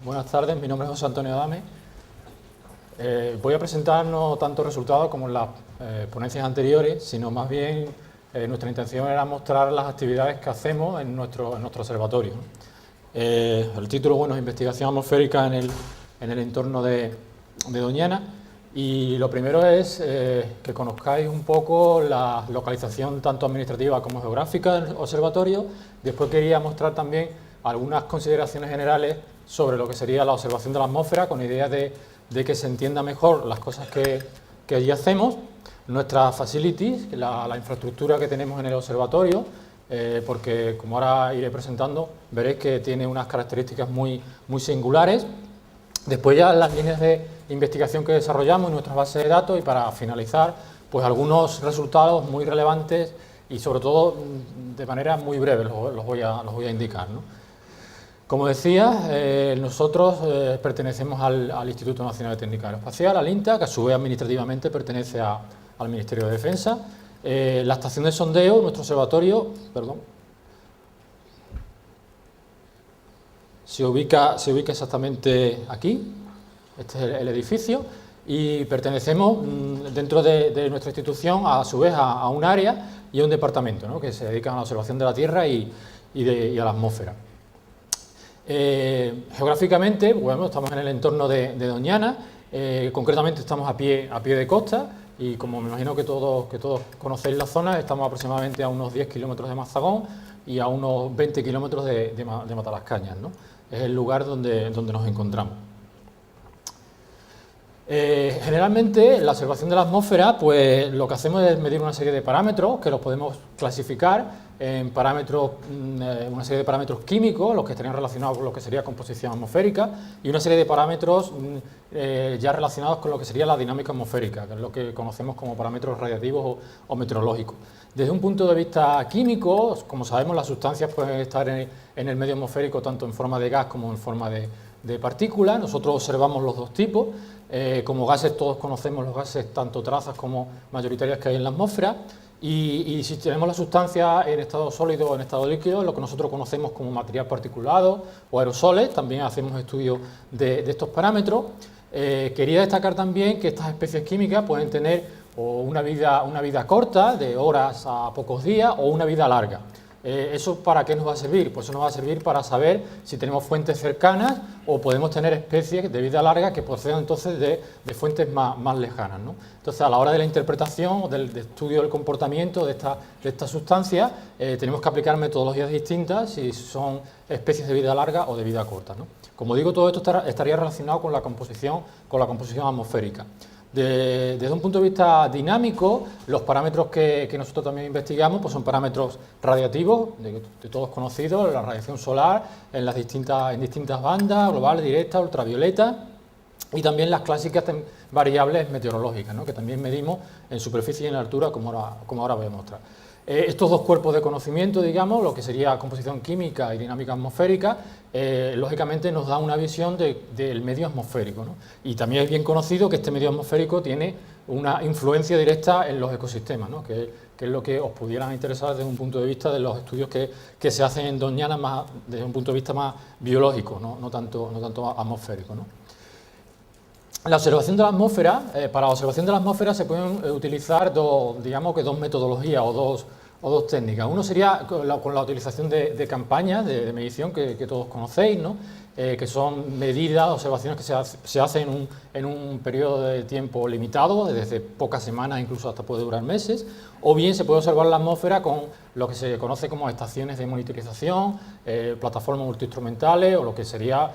Buenas tardes, mi nombre es José Antonio Adame. Voy a presentar no tanto resultados como en las ponencias anteriores, sino más bien nuestra intención era mostrar las actividades que hacemos en nuestro observatorio. El título, bueno, es Investigación atmosférica en el entorno de Doñana, y lo primero es que conozcáis un poco la localización tanto administrativa como geográfica del observatorio. Después quería mostrar también algunas consideraciones generales sobre lo que sería la observación de la atmósfera, con idea de que se entienda mejor las cosas que allí hacemos, nuestras facilities, la infraestructura que tenemos en el observatorio, porque como ahora iré presentando, veréis que tiene unas características muy singulares. Después ya las líneas de investigación que desarrollamos en nuestras bases de datos, y para finalizar, pues algunos resultados muy relevantes y sobre todo de manera muy breve los voy a indicar, ¿no? Como decía, nosotros pertenecemos al Instituto Nacional de Técnica Aeroespacial, al INTA, que a su vez administrativamente pertenece al Ministerio de Defensa. La estación de sondeo, nuestro observatorio, se ubica exactamente aquí. Este es el edificio, y pertenecemos dentro de nuestra institución a su vez a un área y a un departamento, ¿no?, que se dedican a la observación de la Tierra y a la atmósfera. Geográficamente, bueno, estamos en el entorno de Doñana, concretamente estamos a pie de costa, y como me imagino que todos conocéis la zona, estamos aproximadamente a unos 10 kilómetros de Mazagón y a unos 20 kilómetros de Matalascañas, ¿no? Es el lugar donde nos encontramos. Generalmente, la observación de la atmósfera, pues lo que hacemos es medir una serie de parámetros que los podemos clasificar en parámetros, una serie de parámetros químicos, los que estarían relacionados con lo que sería composición atmosférica, y una serie de parámetros ya relacionados con lo que sería la dinámica atmosférica, que es lo que conocemos como parámetros radiativos o meteorológicos. Desde un punto de vista químico, como sabemos, las sustancias pueden estar en el medio atmosférico tanto en forma de gas como en forma de partículas. Nosotros observamos los dos tipos. Como gases, todos conocemos los gases, tanto trazas como mayoritarias, que hay en la atmósfera, y si tenemos la sustancia en estado sólido o en estado líquido, lo que nosotros conocemos como material particulado o aerosoles, también hacemos estudios de estos parámetros. Quería destacar también que estas especies químicas pueden tener una vida corta, de horas a pocos días, o una vida larga. ¿Eso para qué nos va a servir? Pues eso nos va a servir para saber si tenemos fuentes cercanas o podemos tener especies de vida larga que procedan entonces de fuentes más lejanas, ¿no? Entonces, a la hora de la interpretación o del estudio del comportamiento de esta sustancia, tenemos que aplicar metodologías distintas si son especies de vida larga o de vida corta, ¿no? Como digo, todo esto estaría relacionado con la composición atmosférica. Desde un punto de vista dinámico, los parámetros que nosotros también investigamos, pues son parámetros radiativos, de todos conocidos, la radiación solar en distintas bandas, global, directa, ultravioleta, y también las clásicas variables meteorológicas, ¿no?, que también medimos en superficie y en altura, como ahora voy a mostrar. Estos dos cuerpos de conocimiento, digamos, lo que sería composición química y dinámica atmosférica, lógicamente nos da una visión del medio atmosférico, ¿no? Y también es bien conocido que este medio atmosférico tiene una influencia directa en los ecosistemas, ¿no?, que es lo que os pudiera interesar desde un punto de vista de los estudios que se hacen en Doñana, desde un punto de vista más biológico, no tanto atmosférico, ¿no? La observación de la atmósfera, para la observación de la atmósfera se pueden utilizar dos metodologías o dos técnicas. Uno sería con la utilización de campañas de medición que todos conocéis, ¿no?, que son medidas, observaciones que se hacen en un periodo de tiempo limitado, desde pocas semanas incluso hasta puede durar meses, o bien se puede observar la atmósfera con lo que se conoce como estaciones de monitorización, plataformas multiinstrumentales, o lo que sería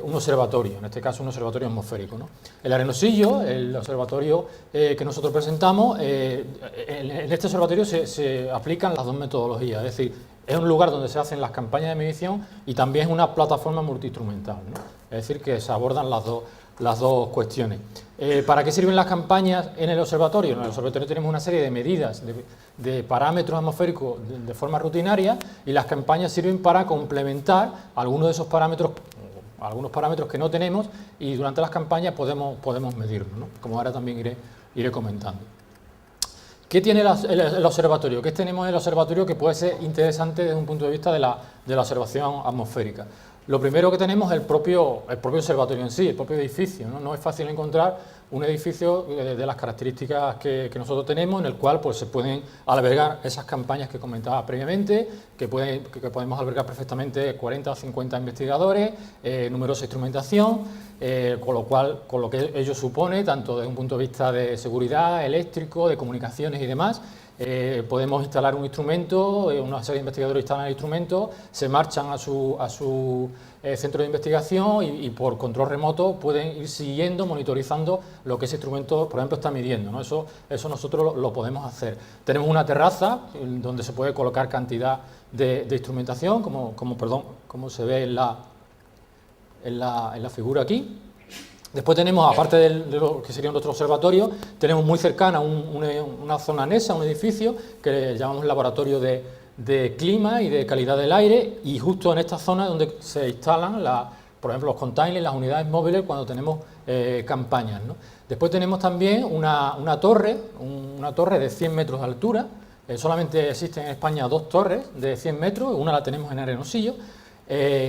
un observatorio, en este caso un observatorio atmosférico, ¿no? El Arenosillo, el observatorio que nosotros presentamos, en este observatorio se aplican las dos metodologías, es decir, es un lugar donde se hacen las campañas de medición y también es una plataforma multiinstrumental, ¿no? Es decir, que se abordan las dos cuestiones. ¿Para qué sirven las campañas en el observatorio? En el observatorio tenemos una serie de medidas de parámetros atmosféricos de forma rutinaria, y las campañas sirven para complementar algunos de esos parámetros, algunos parámetros que no tenemos, y durante las campañas podemos medirlos, ¿no?, como ahora también iré comentando. ¿Qué tiene el observatorio? ¿Qué tenemos en el observatorio que puede ser interesante desde un punto de vista de de la observación atmosférica. Lo primero que tenemos es el propio observatorio en sí, el propio edificio, ¿no? No es fácil encontrar un edificio de las características que nosotros tenemos, en el cual pues, se pueden albergar esas campañas que comentaba previamente, que podemos albergar perfectamente 40 o 50 investigadores, numerosa instrumentación, con lo que ello supone, tanto desde un punto de vista de seguridad, eléctrico, de comunicaciones y demás. Podemos instalar un instrumento, una serie de investigadores instalan el instrumento, se marchan a su centro de investigación y por control remoto pueden ir siguiendo, monitorizando lo que ese instrumento, por ejemplo, está midiendo, ¿no? Eso nosotros lo podemos hacer. Tenemos una terraza donde se puede colocar cantidad de instrumentación, como se ve en la figura aquí. Después tenemos, aparte de lo que sería nuestro observatorio, tenemos muy cercana una zona anexa, un edificio que llamamos laboratorio de clima y de calidad del aire, y justo en esta zona donde se instalan, por ejemplo, los containers, las unidades móviles cuando tenemos campañas, ¿no? Después tenemos también una torre de 100 metros de altura. Solamente existen en España 2 torres de 100 metros, una la tenemos en Hermosillo.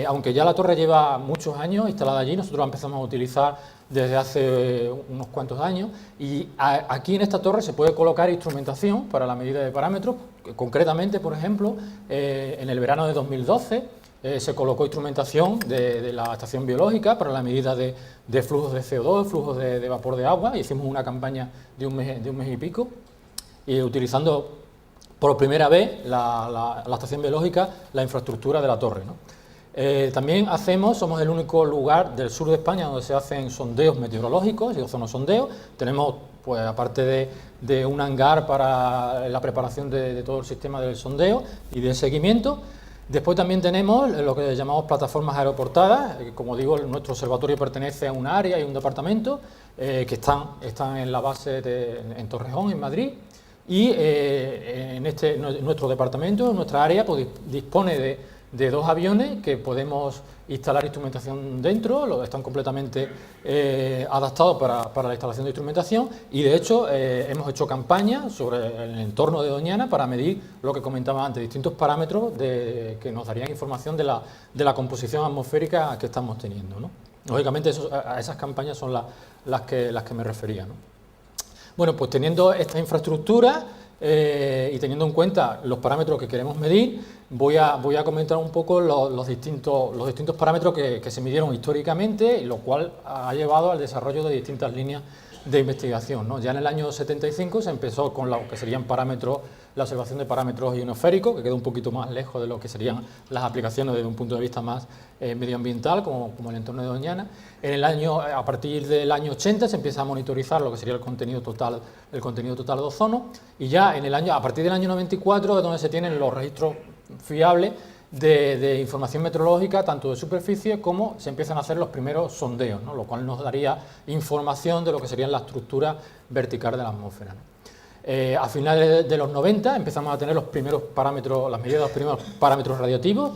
Aunque ya la torre lleva muchos años instalada allí, nosotros la empezamos a utilizar desde hace unos cuantos años, y aquí en esta torre se puede colocar instrumentación para la medida de parámetros. Concretamente, por ejemplo, en el verano de 2012 se colocó instrumentación de la estación biológica para la medida de flujos de CO2, flujos de vapor de agua. Hicimos una campaña de un mes y pico, y utilizando por primera vez la estación biológica, la infraestructura de la torre, ¿no? También somos el único lugar del sur de España donde se hacen sondeos meteorológicos y ozonosondeos. Tenemos, pues, aparte de un hangar para la preparación de todo el sistema del sondeo y del seguimiento. Después también tenemos lo que llamamos plataformas aeroportadas. Como digo, nuestro observatorio pertenece a un área y un departamento que están en la base en Torrejón, en Madrid. Y nuestro departamento, nuestra área, pues, dispone de 2 aviones que podemos instalar instrumentación dentro, están completamente adaptados para la instalación de instrumentación, y de hecho hemos hecho campañas sobre el entorno de Doñana para medir lo que comentaba antes, distintos parámetros que nos darían información de la composición atmosférica que estamos teniendo, ¿no? Lógicamente a esas campañas son las que me refería, ¿no? Bueno, pues teniendo esta infraestructura y teniendo en cuenta los parámetros que queremos medir, voy a comentar un poco los distintos parámetros que se midieron históricamente, lo cual ha llevado al desarrollo de distintas líneas de investigación, ¿no? Ya en el año 75 se empezó con lo que serían parámetros, la observación de parámetros ionosféricos, que queda un poquito más lejos de lo que serían las aplicaciones desde un punto de vista más medioambiental, como el entorno de Doñana. A partir del año 80 se empieza a monitorizar lo que sería el contenido total de ozono, y ya a partir del año 94 es donde se tienen los registros fiables de información meteorológica, tanto de superficie como se empiezan a hacer los primeros sondeos, ¿no? Lo cual nos daría información de lo que sería la estructura vertical de la atmósfera, ¿no? A finales de los 90 empezamos a tener los primeros parámetros, las medidas de los primeros parámetros radiativos,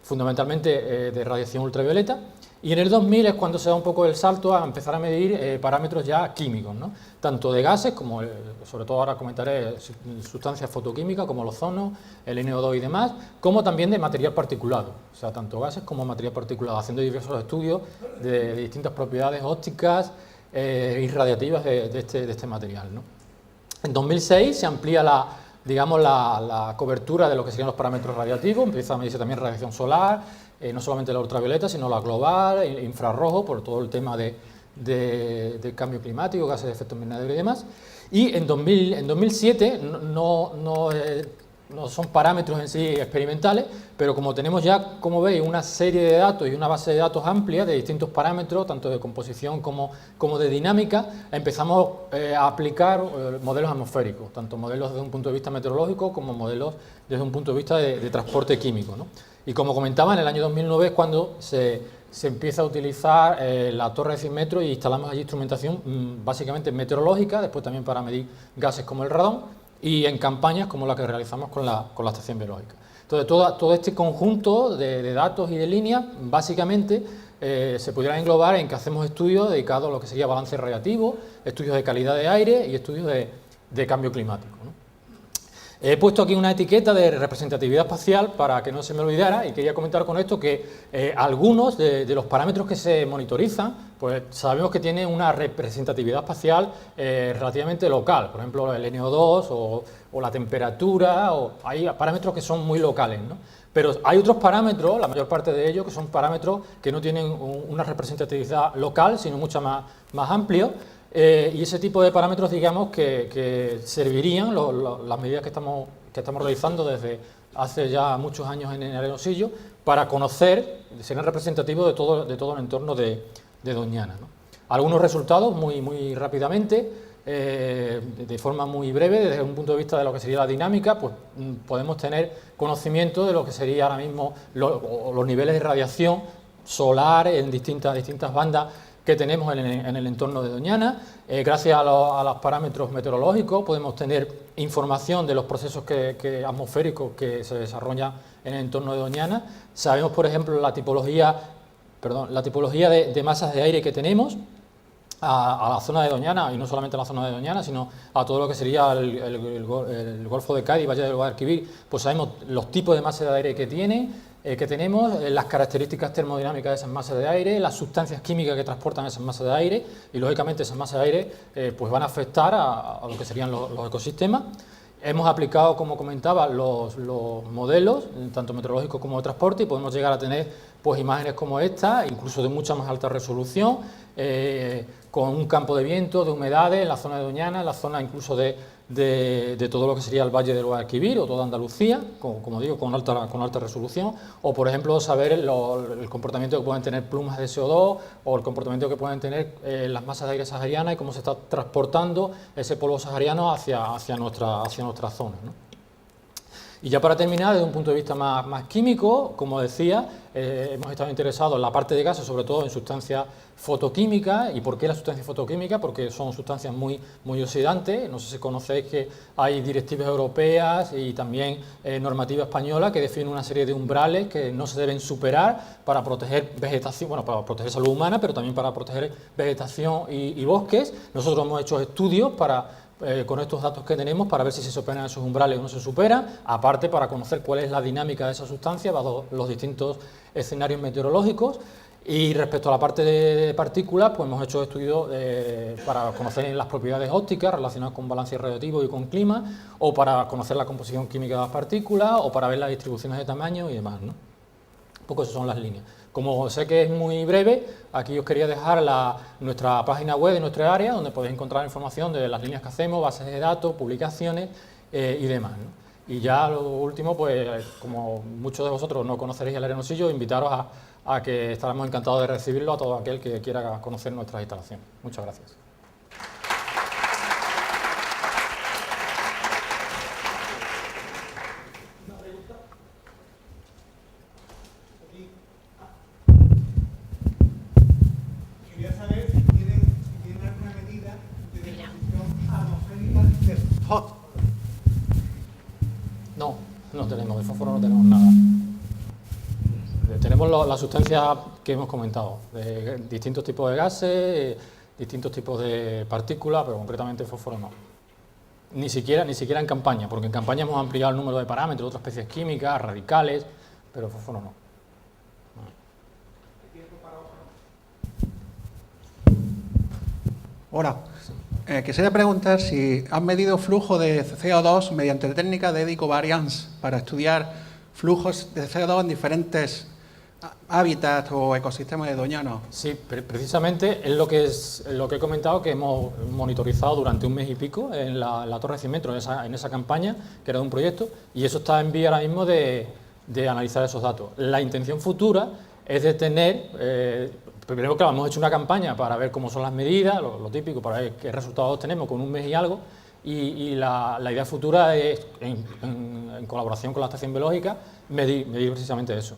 fundamentalmente de radiación ultravioleta, y en el 2000 es cuando se da un poco el salto a empezar a medir parámetros ya químicos, ¿no? Tanto de gases, como sobre todo ahora comentaré sustancias fotoquímicas como el ozono, el NO2 y demás, como también de material particulado, o sea, tanto gases como material particulado, haciendo diversos estudios de distintas propiedades ópticas y radiativas de este material, ¿no? En 2006 se amplía la cobertura de lo que serían los parámetros radiativos, empieza a medirse también radiación solar, no solamente la ultravioleta, sino la global, infrarrojo, por todo el tema de cambio climático, gases de efecto invernadero y demás. Y en 2007 no son parámetros en sí experimentales, pero como tenemos ya, como veis, una serie de datos y una base de datos amplia de distintos parámetros, tanto de composición como de dinámica, empezamos a aplicar modelos atmosféricos, tanto modelos desde un punto de vista meteorológico como modelos desde un punto de vista de transporte químico, ¿no? Y como comentaba, en el año 2009 es cuando se empieza a utilizar la torre de 100 metros y instalamos allí instrumentación básicamente meteorológica, después también para medir gases como el radón, y en campañas como la que realizamos con la estación biológica. Entonces, todo este conjunto de datos y de líneas, básicamente, se pudiera englobar en que hacemos estudios dedicados a lo que sería balance radiativo, estudios de calidad de aire y estudios de cambio climático, ¿no? He puesto aquí una etiqueta de representatividad espacial para que no se me olvidara, y quería comentar con esto que algunos de los parámetros que se monitorizan, pues sabemos que tienen una representatividad espacial relativamente local, por ejemplo el NO2 o la temperatura, o hay parámetros que son muy locales, ¿no? Pero hay otros parámetros, la mayor parte de ellos, que son parámetros que no tienen una representatividad local, sino mucho más amplio. Y ese tipo de parámetros, digamos, que servirían, las medidas que estamos realizando desde hace ya muchos años en el Arenosillo, para conocer, serían representativos de todo el entorno de Doñana, ¿no? Algunos resultados muy rápidamente, de forma muy breve, desde un punto de vista de lo que sería la dinámica, pues podemos tener conocimiento de lo que sería ahora mismo los niveles de radiación solar en distintas bandas que tenemos en el entorno de Doñana. Gracias a los parámetros meteorológicos podemos tener información de los procesos atmosféricos que se desarrollan en el entorno de Doñana. Sabemos, por ejemplo, la tipología de masas de aire que tenemos a la zona de Doñana, y no solamente a la zona de Doñana, sino a todo lo que sería el Golfo de Cádiz, Valle del Guadalquivir. Pues sabemos los tipos de masas de aire que tenemos, las características termodinámicas de esas masas de aire, las sustancias químicas que transportan esas masas de aire, y lógicamente esas masas de aire pues van a afectar a lo que serían los ecosistemas. Hemos aplicado, como comentaba, los modelos, tanto meteorológicos como de transporte, y podemos llegar a tener pues imágenes como esta, incluso de mucha más alta resolución, con un campo de viento, de humedades en la zona de Doñana, en la zona incluso de todo lo que sería el Valle del Guadalquivir o toda Andalucía, como digo, con alta resolución, o por ejemplo saber el comportamiento que pueden tener plumas de CO2 o el comportamiento que pueden tener las masas de aire saharianas y cómo se está transportando ese polvo sahariano hacia nuestra zona, ¿no? Y ya para terminar, desde un punto de vista más químico, como decía, hemos estado interesados en la parte de gases, sobre todo en sustancias fotoquímicas. ¿Y por qué las sustancias fotoquímicas? Porque son sustancias muy oxidantes. No sé si conocéis que hay directivas europeas y también normativa española que definen una serie de umbrales que no se deben superar para proteger vegetación, bueno, para proteger salud humana, pero también para proteger vegetación y bosques. Nosotros hemos hecho estudios con estos datos que tenemos para ver si se superan esos umbrales o no se superan, aparte para conocer cuál es la dinámica de esa sustancia bajo los distintos escenarios meteorológicos. Y respecto a la parte de partículas, pues hemos hecho estudios para conocer las propiedades ópticas relacionadas con balance radioactivo y con clima, o para conocer la composición química de las partículas, o para ver las distribuciones de tamaño y demás, ¿no? Un poco esas son las líneas. Como sé que es muy breve, aquí os quería dejar nuestra página web de nuestra área, donde podéis encontrar información de las líneas que hacemos, bases de datos, publicaciones y demás, ¿no? Y ya lo último, pues como muchos de vosotros no conoceréis el Arenosillo, invitaros a que estaremos encantados de recibirlo a todo aquel que quiera conocer nuestras instalaciones. Muchas gracias. No tenemos, de fósforo no tenemos nada. Tenemos las sustancias que hemos comentado, de distintos tipos de gases, distintos tipos de partículas, pero concretamente fósforo no. Ni siquiera en campaña, porque en campaña hemos ampliado el número de parámetros, otras especies químicas, radicales, pero fósforo no. Hola. Quisiera preguntar si han medido flujo de CO2 mediante técnicas de ecovariance para estudiar flujos de CO2 en diferentes hábitats o ecosistemas de Doñana. Sí, precisamente es lo que he comentado, que hemos monitorizado durante un mes y pico en la Torre Cimetro, en esa campaña, que era de un proyecto, y eso está en vía ahora mismo de analizar esos datos. La intención futura es de tener... Primero, claro, hemos hecho una campaña para ver cómo son las medidas, lo típico, para ver qué resultados tenemos con un mes y algo, y la idea futura es, en colaboración con la Estación Biológica, medir precisamente eso.